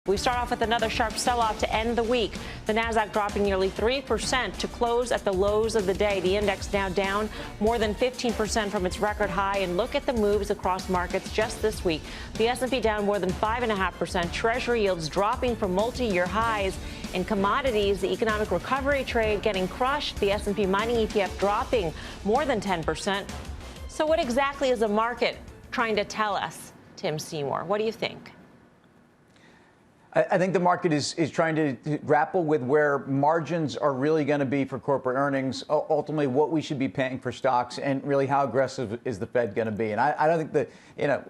We start off with another sharp sell-off to end the week. The Nasdaq dropping nearly 3% to close at the lows of the day. The index now down more than 15% from its record high. And look at the moves across markets just this week. The S&P down more than 5.5%. Treasury yields dropping from multi-year highs. In commodities, the economic recovery trade getting crushed. The S&P mining ETF dropping more than 10%. So what exactly is the market trying to tell us, Tim Seymour? What do you think? I think the market is trying to grapple with where margins are really going to be for corporate earnings, ultimately what we should be paying for stocks, and really how aggressive is the Fed going to be. And I don't think that,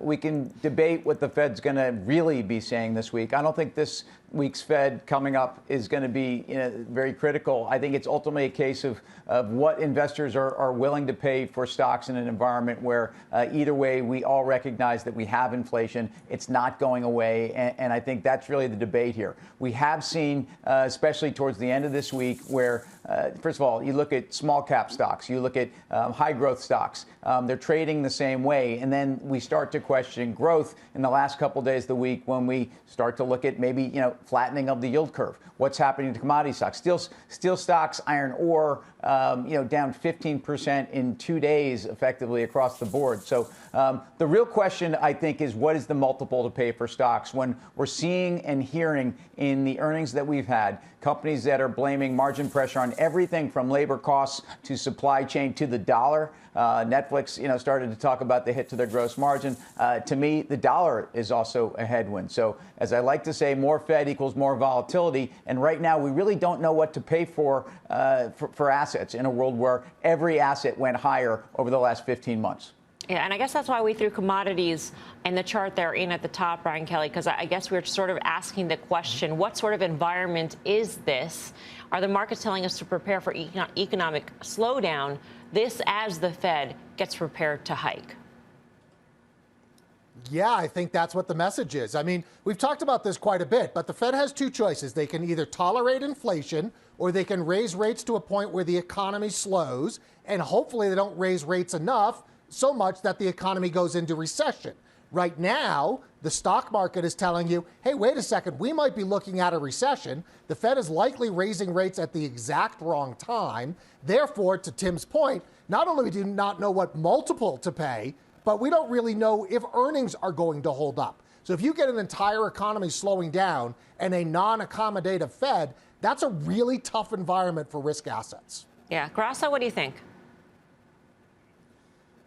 we can debate what the Fed's going to really be saying this week. I don't think this week's Fed coming up is going to be very critical. I think it's ultimately a case of what investors are willing to pay for stocks in an environment where either way, we all recognize that we have inflation. It's not going away. And I think that's really the debate here. We have seen, especially towards the end of this week, where, first of all, you look at small cap stocks, you look at high growth stocks, they're trading the same way. And then we start to question growth in the last couple of days of the week when we start to look at maybe, flattening of the yield curve. What's happening to commodity stocks? Steel stocks, iron ore, down 15% in 2 days effectively across the board. So the real question, I think, is what is the multiple to pay for stocks when we're seeing and hearing in the earnings that we've had companies that are blaming margin pressure on everything from labor costs to supply chain to the dollar. Netflix, started to talk about the hit to their gross margin. To me, the dollar is also a headwind. So as I like to say, more Fed equals more volatility. And right now, we really don't know what to pay for assets in a world where every asset went higher over the last 15 months. Yeah, and I guess that's why we threw commodities and the chart there in at the top, Brian Kelly, because I guess we're sort of asking the question, what sort of environment is this? Are the markets telling us to prepare for economic slowdown, this as the Fed gets prepared to hike? Yeah, I think that's what the message is. I mean, we've talked about this quite a bit, but the Fed has two choices. They can either tolerate inflation or they can raise rates to a point where the economy slows, and hopefully they don't raise rates enough so much that the economy goes into recession. Right now, the stock market is telling you, hey, wait a second, we might be looking at a recession. The Fed is likely raising rates at the exact wrong time. Therefore, to Tim's point, not only do we not know what multiple to pay, but we don't really know if earnings are going to hold up. So if you get an entire economy slowing down and a non-accommodative Fed, that's a really tough environment for risk assets. Yeah. Grasso, what do you think?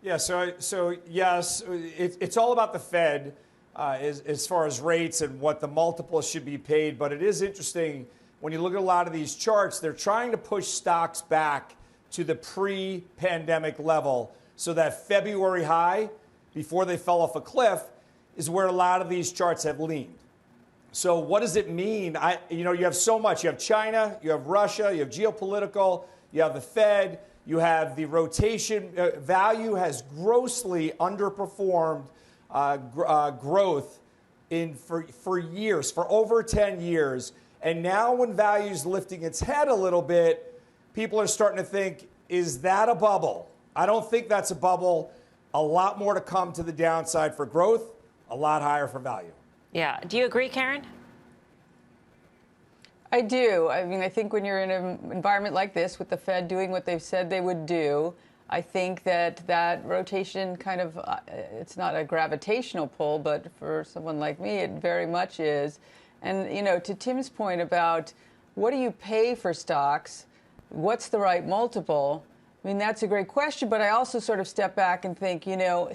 Yeah, so yes, it's all about the Fed as far as rates and what the multiples should be paid. But it is interesting when you look at a lot of these charts, they're trying to push stocks back to the pre-pandemic level. So that February high, before they fell off a cliff, is where a lot of these charts have leaned. So what does it mean? You have so much. You have China, you have Russia, you have geopolitical, you have the Fed. You have the rotation value has grossly underperformed growth for years, for over 10 years. And now when value is lifting its head a little bit, people are starting to think, is that a bubble? I don't think that's a bubble. A lot more to come to the downside for growth, a lot higher for value. Yeah. Do you agree, Karen? I do. I mean, I think when you're in an environment like this with the Fed doing what they've said they would do, I think that rotation kind of, it's not a gravitational pull, but for someone like me, it very much is. And, to Tim's point about what do you pay for stocks? What's the right multiple? I mean, that's a great question, but I also sort of step back and think,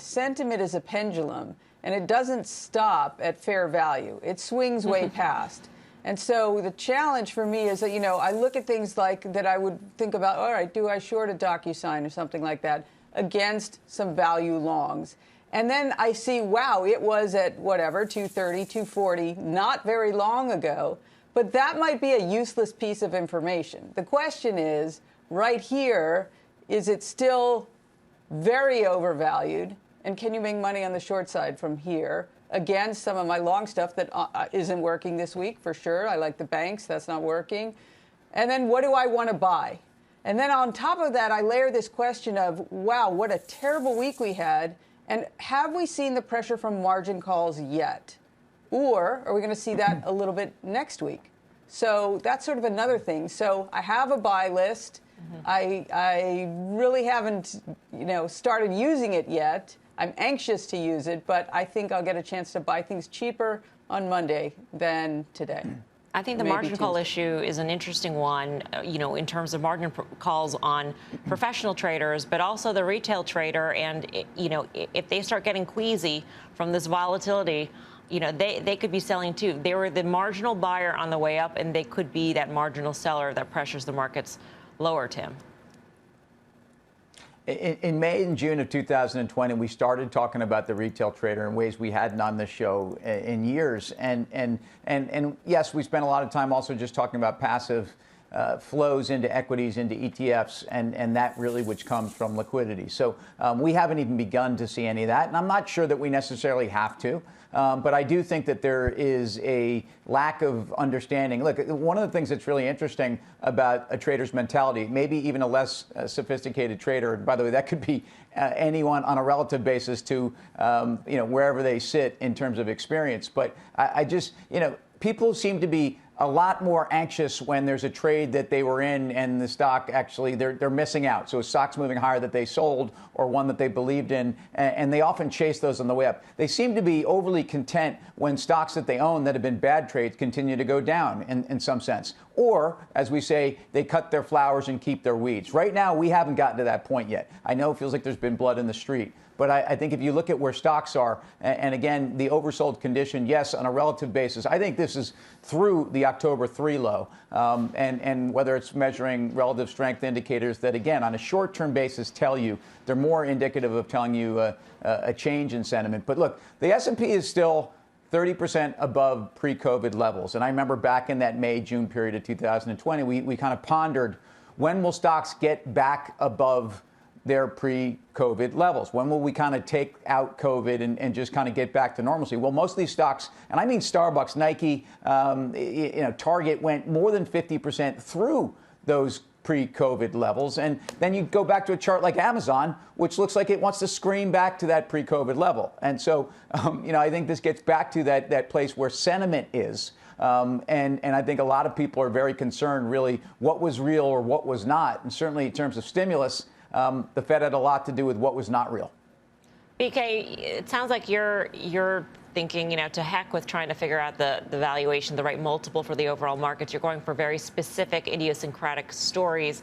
sentiment is a pendulum, and it doesn't stop at fair value. It swings way past. And so the challenge for me is that, I look at things like that I would think about, all right, do I short a DocuSign or something like that against some value longs? And then I see, wow, it was at whatever, 230, 240, not very long ago. But that might be a useless piece of information. The question is, right here, is it still very overvalued? And can you make money on the short side from here? Again, some of my long stuff that isn't working this week, for sure. I like the banks. That's not working. And then what do I want to buy? And then on top of that, I layer this question of, wow, what a terrible week we had. And have we seen the pressure from margin calls yet? Or are we going to see that a little bit next week? So that's sort of another thing. So I have a buy list. I really haven't, started using it yet. I'm anxious to use it, but I think I'll get a chance to buy things cheaper on Monday than today. I think the margin call issue is an interesting one, in terms of margin calls on professional traders, but also the retail trader. And, if they start getting queasy from this volatility, they could be selling too. They were the marginal buyer on the way up, and they could be that marginal seller that pressures the markets lower, Tim. In May and June of 2020, we started talking about the retail trader in ways we hadn't on this show in years. And yes, we spent a lot of time also just talking about passive flows into equities, into ETFs, and that really which comes from liquidity. So we haven't even begun to see any of that. And I'm not sure that we necessarily have to. But I do think that there is a lack of understanding. Look, one of the things that's really interesting about a trader's mentality, maybe even a less sophisticated trader, by the way, that could be anyone on a relative basis to, wherever they sit in terms of experience. But I just, people seem to be a lot more anxious when there's a trade that they were in and the stock actually they're missing out. So a stock's moving higher that they sold or one that they believed in, and they often chase those on the way up. They seem to be overly content when stocks that they own that have been bad trades continue to go down in some sense. Or, as we say, they cut their flowers and keep their weeds. Right now, we haven't gotten to that point yet. I know it feels like there's been blood in the street. But I think if you look at where stocks are, and again, the oversold condition, yes, on a relative basis, I think this is through the October 3 low. And whether it's measuring relative strength indicators that, again, on a short-term basis tell you, they're more indicative of telling you a change in sentiment. But look, the S&P is still 30% above pre-COVID levels. And I remember back in that May-June period of 2020, we kind of pondered, when will stocks get back above their pre-COVID levels? When will we kind of take out COVID and just kind of get back to normalcy? Well, most of these stocks, and I mean Starbucks, Nike, Target, went more than 50% through those pre-COVID levels. And then you go back to a chart like Amazon, which looks like it wants to scream back to that pre-COVID level. And so, I think this gets back to that place where sentiment is. And I think a lot of people are very concerned, really, what was real or what was not. And certainly in terms of stimulus, the Fed had a lot to do with what was not real. BK, it sounds like you're thinking, to heck with trying to figure out the valuation, the right multiple for the overall markets. You're going for very specific, idiosyncratic stories.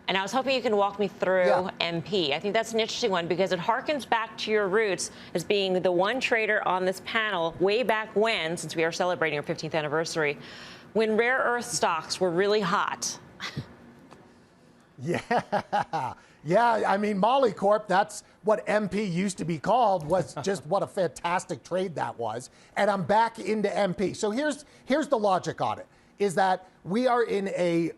And I was hoping you can walk me through MP. I think that's an interesting one because it harkens back to your roots as being the one trader on this panel way back when, since we are celebrating our 15th anniversary, when rare earth stocks were really hot. Yeah, I mean, Molly Corp, that's what MP used to be called, was just what a fantastic trade that was. And I'm back into MP. So here's the logic on it, is that we are in a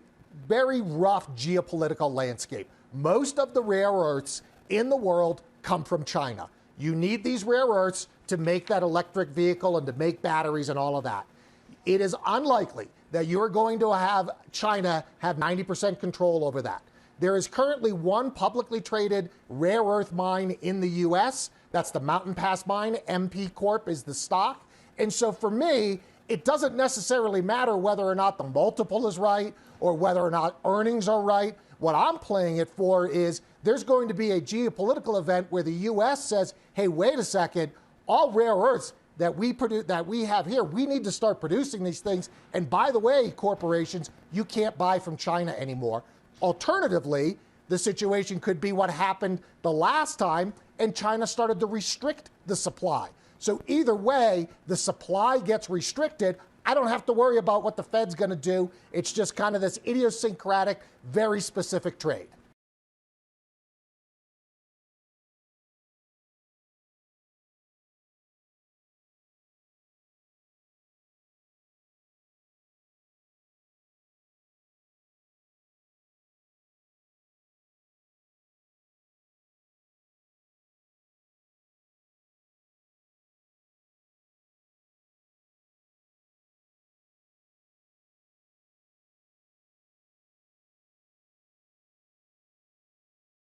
very rough geopolitical landscape. Most of the rare earths in the world come from China. You need these rare earths to make that electric vehicle and to make batteries and all of that. It is unlikely that you're going to have China have 90% control over that. There is currently one publicly traded rare earth mine in the U.S. That's the Mountain Pass Mine. MP Corp is the stock. And so for me, it doesn't necessarily matter whether or not the multiple is right or whether or not earnings are right. What I'm playing it for is there's going to be a geopolitical event where the U.S. says, hey, wait a second, all rare earths that we produce, that we have here, we need to start producing these things. And by the way, corporations, you can't buy from China anymore. Alternatively, the situation could be what happened the last time, and China started to restrict the supply. So either way, the supply gets restricted. I don't have to worry about what the Fed's going to do. It's just kind of this idiosyncratic, very specific trade.